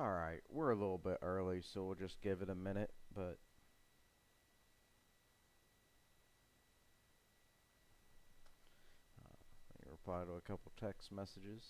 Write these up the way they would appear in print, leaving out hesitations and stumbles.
Alright, we're a little bit early, so we'll just give it a minute, but let me reply to a couple text messages.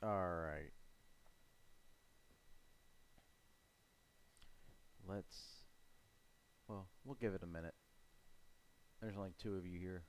Alright, let's, well, we'll give it a minute. There's only two of you here.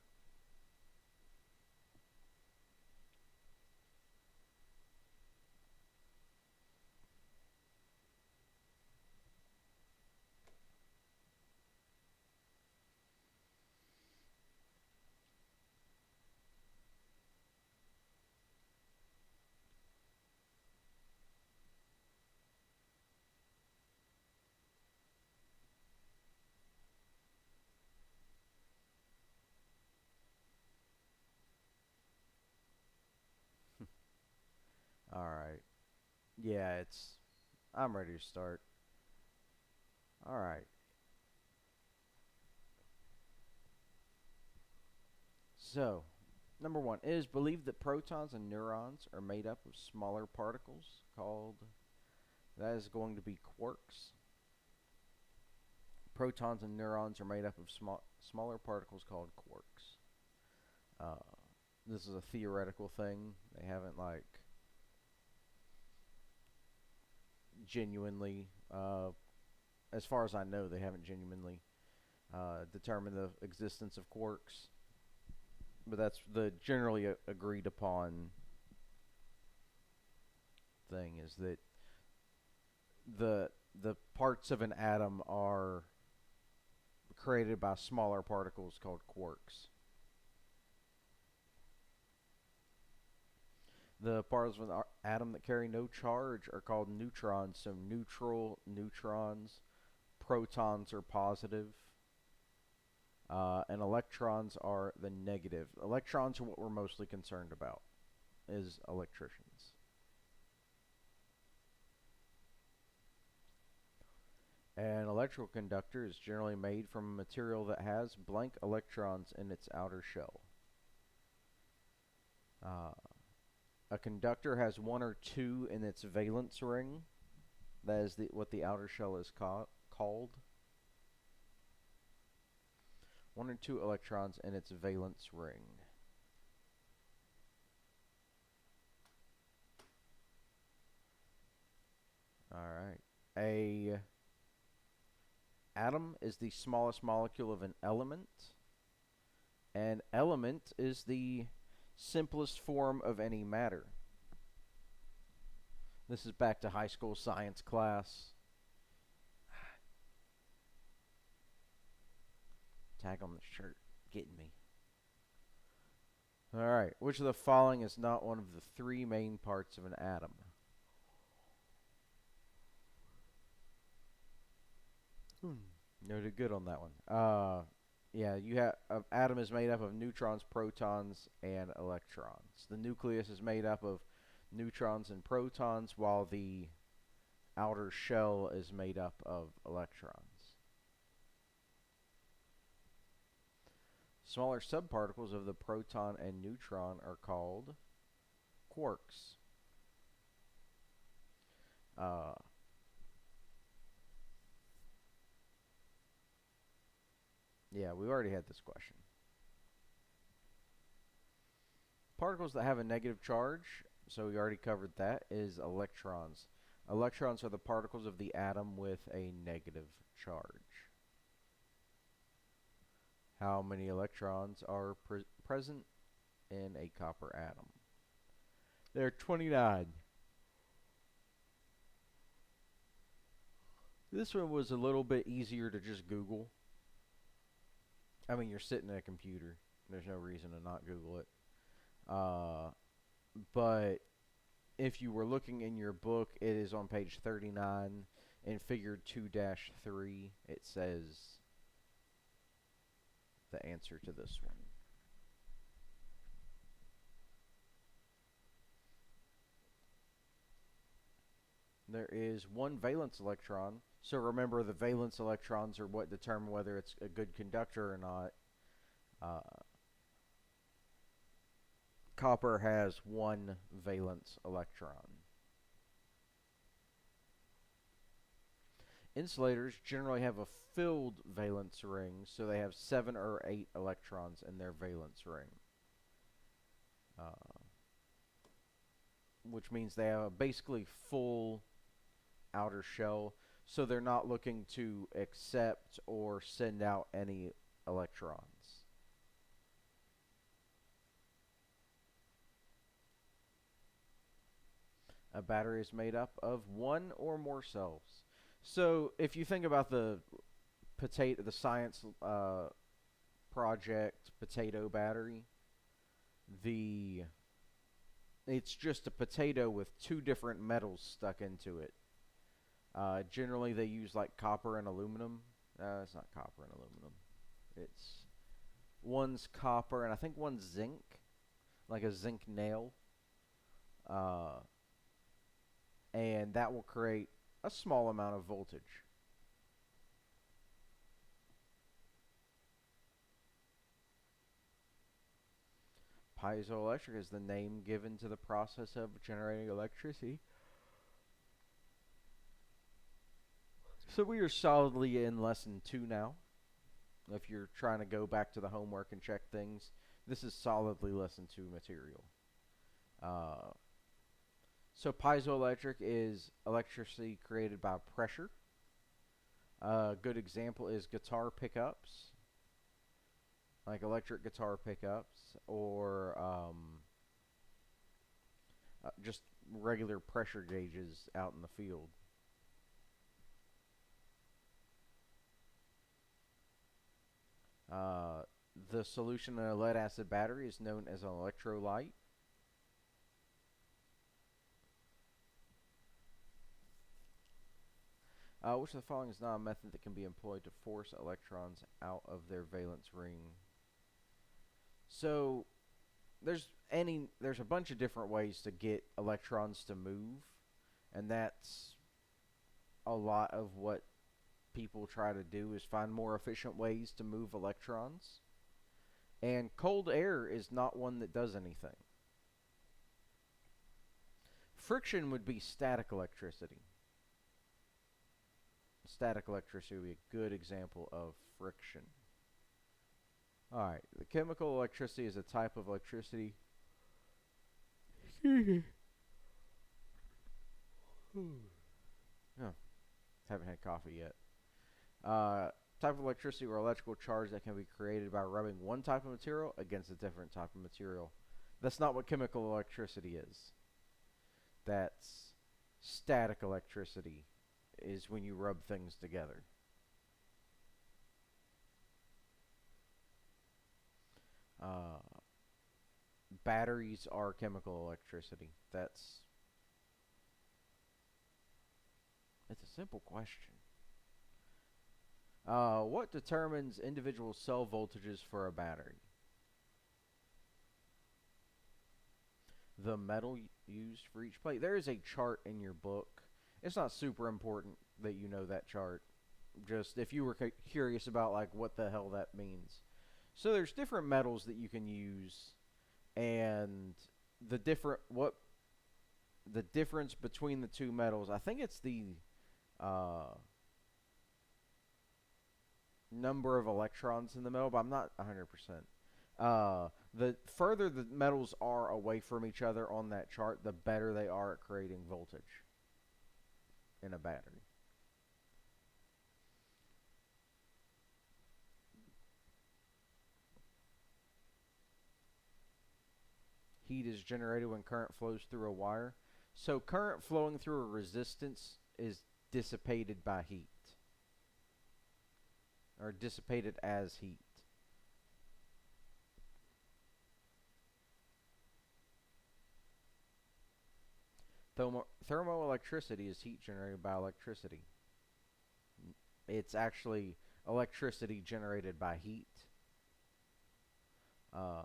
Alright, yeah, I'm ready to start. Alright, so, number one, it is believed that protons and neurons are made up of smaller particles called, that is going to be quarks. Protons and neurons are made up of smaller particles called quarks. Uh, this is a theoretical thing. They haven't, like, genuinely, as far as I know, they haven't genuinely determined the existence of quarks. But that's the generally agreed upon thing, is that the parts of an atom are created by smaller particles called quarks. The parts of an atom that carry no charge are called neutrons. So neutral neutrons, protons are positive, and electrons are the negative. Electrons are what we're mostly concerned about, is electricians. An electrical conductor is generally made from a material that has blank electrons in its outer shell. Uh, a conductor has one or two in its valence ring. That is what the outer shell is called. One or two electrons in its valence ring. Alright. A atom is the smallest molecule of an element. An element is the simplest form of any matter. This is back to high school science class. Tag on the shirt. Getting me. Alright. Which of the following is not one of the three main parts of an atom? No, did good on that one. Yeah, you have an atom is made up of neutrons, protons, and electrons. The nucleus is made up of neutrons and protons, while the outer shell is made up of electrons. Smaller subparticles of the proton and neutron are called quarks. Yeah, we already had this question. Particles that have a negative charge, so we already covered that, is electrons. Electrons are the particles of the atom with a negative charge. How many electrons are present in a copper atom? There are 29. This one was a little bit easier to just Google. I mean, you're sitting at a computer. There's no reason to not Google it. But if you were looking in your book, it is on page 39 in figure 2-3. It says the answer to this one. There is one valence electron. So remember, the valence electrons are what determine whether it's a good conductor or not. Copper has one valence electron. Insulators generally have a filled valence ring, so they have 7 or 8 electrons in their valence ring. Which means they have a basically full outer shell, so they're not looking to accept or send out any electrons. A battery is made up of one or more cells. So if you think about the science project potato battery, it's just a potato with 2 different metals stuck into it. Generally, they use like copper and aluminum. It's not copper and aluminum. One's copper and I think one's zinc, like a zinc nail. And that will create a small amount of voltage. Piezoelectric is the name given to the process of generating electricity. So we are solidly in lesson 2 now. If you're trying to go back to the homework and check things, this is solidly lesson 2 material. So piezoelectric is electricity created by pressure. A good example is guitar pickups, like electric guitar pickups, or just regular pressure gauges out in the field. The solution in a lead acid battery is known as an electrolyte. Which of the following is not a method that can be employed to force electrons out of their valence ring? So there's a bunch of different ways to get electrons to move, and that's a lot of what people try to do, is find more efficient ways to move electrons. And cold air is not one that does anything. Friction would be static electricity. Static electricity would be a good example of friction. Alright, the chemical electricity is a type of electricity. Oh, haven't had coffee yet. Type of electricity or electrical charge that can be created by rubbing one type of material against a different type of material. That's not what chemical electricity is. That's static electricity, is when you rub things together. Batteries are chemical electricity. It's a simple question. What determines individual cell voltages for a battery? The metal used for each plate. There is a chart in your book. It's not super important that you know that chart. Just if you were curious about like what the hell that means. So there's different metals that you can use, and the difference between the two metals, I think it's the number of electrons in the metal, but I'm not 100%. The further the metals are away from each other on that chart, the better they are at creating voltage in a battery. heat is generated when current flows through a wire. So current flowing through a resistance is dissipated by heat, or dissipated as heat. Thermoelectricity is heat generated by electricity. It's actually electricity generated by heat. Uh,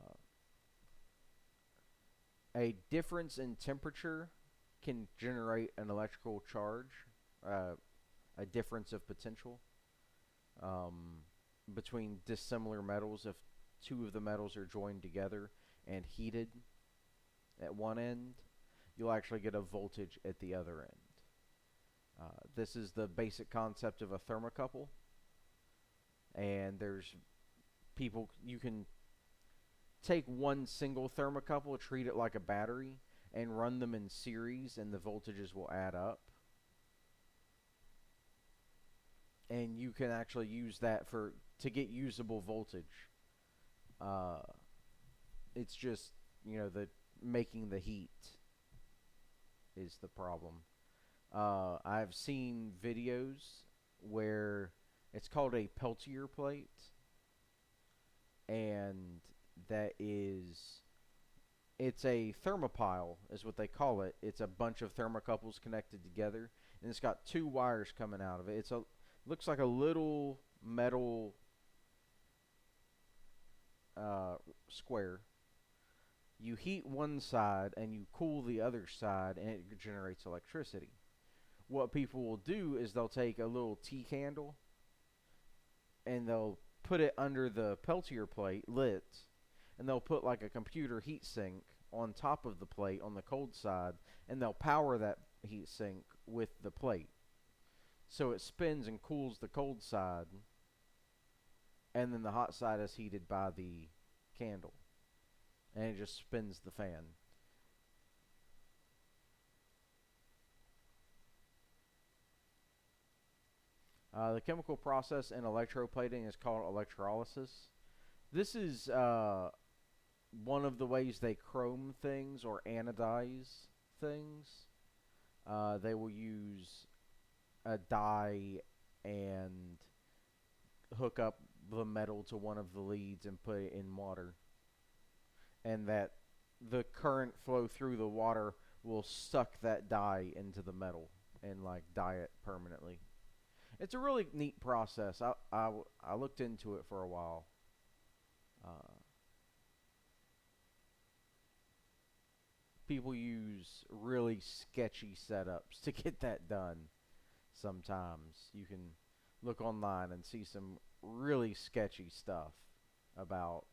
a difference in temperature can generate an electrical charge, a difference of potential between dissimilar metals. If two of the metals are joined together and heated at one end, you'll actually get a voltage at the other end. This is the basic concept of a thermocouple, and there's people, you can take one single thermocouple, treat it like a battery, and run them in series, and the voltages will add up. And you can actually use that to get usable voltage. It's just, the making the heat is the problem. I've seen videos where it's called a Peltier Plate, and it's a thermopile is what they call it. It's a bunch of thermocouples connected together, and it's got two wires coming out of it. Looks like a little metal square. You heat one side and you cool the other side, and it generates electricity. What people will do is they'll take a little tea candle and they'll put it under the Peltier plate lit, and they'll put like a computer heat sink on top of the plate on the cold side, and they'll power that heat sink with the plate. So it spins and cools the cold side, and then the hot side is heated by the candle, and it just spins the fan. The chemical process in electroplating is called electrolysis. This is one of the ways they chrome things or anodize things. They will use a dye and hook up the metal to one of the leads and put it in water. And that the current flow through the water will suck that dye into the metal and like dye it permanently. It's a really neat process. I looked into it for a while. People use really sketchy setups to get that done. Sometimes you can look online and see some really sketchy stuff about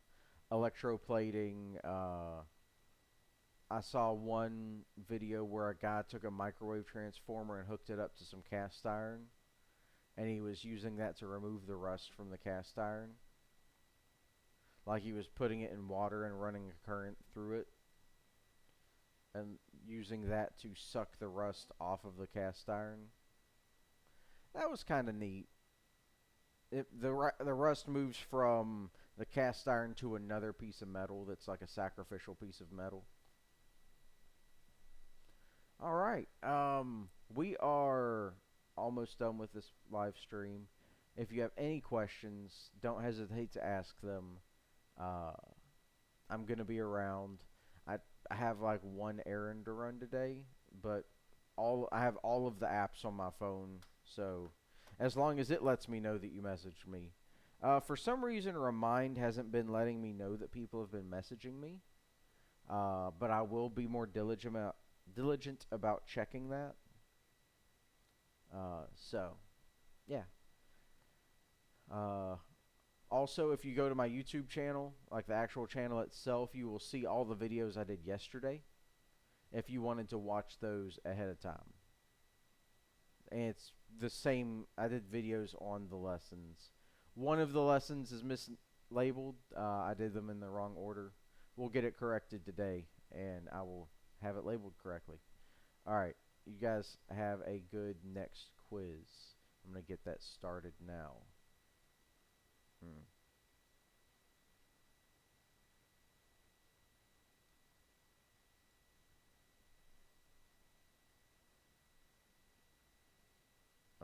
electroplating. I saw one video where a guy took a microwave transformer and hooked it up to some cast iron, and he was using that to remove the rust from the cast iron. Like he was putting it in water and running a current through it, and using that to suck the rust off of the cast iron. That was kind of neat. The rust moves from the cast iron to another piece of metal that's like a sacrificial piece of metal. All right. We are almost done with this live stream. If you have any questions, don't hesitate to ask them. I'm going to be around. I have like one errand to run today, but I have all of the apps on my phone, so as long as it lets me know that you messaged me. For some reason, Remind hasn't been letting me know that people have been messaging me, but I will be more diligent about checking that. So, yeah. Also, if you go to my YouTube channel, like the actual channel itself, you will see all the videos I did yesterday, if you wanted to watch those ahead of time. And it's the same, I did videos on the lessons. One of the lessons is mislabeled. I did them in the wrong order. We'll get it corrected today, and I will have it labeled correctly. Alright, you guys have a good next quiz. I'm going to get that started now.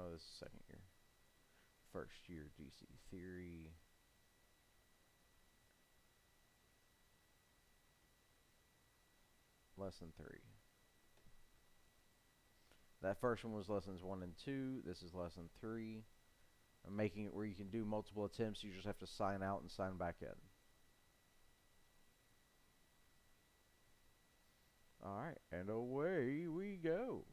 No, this is second year. First year DC theory. Lesson 3. That first one was lessons 1 and 2. This is lesson 3. I'm making it where you can do multiple attempts. You just have to sign out and sign back in. Alright, and away we go.